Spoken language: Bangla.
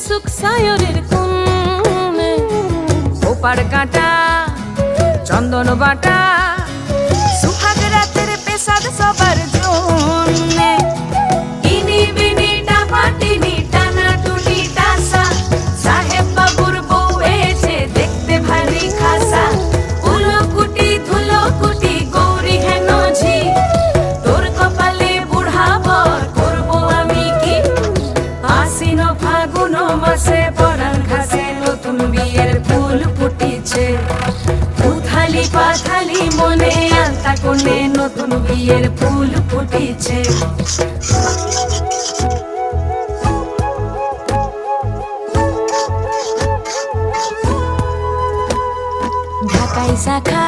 সুখ সায়রের কোণে, ওপার কাটা চন্দন বাটা, সুহাগ রাতের পেশাদ সবার জন্যে। ইনি বিনি টাপাটিনি টানা টুনি টাসা, সাহেব বাবুর বউ এসে দেখতে ভারী খাসা। উলকুটি ধুলকুটি গৌরী হেন ঝি, তোর কপালে বুড়া বর করবো আমি কি। আশ্বিন ফাগুন মাসে পরাণ ঘাসে নতুন বিয়ের ফুল ফুটিছে। উথালি পাথালি মনে আলতা কোণে নতুন বিয়ের ফুল ফুটিছে। ঢাকাই শাখা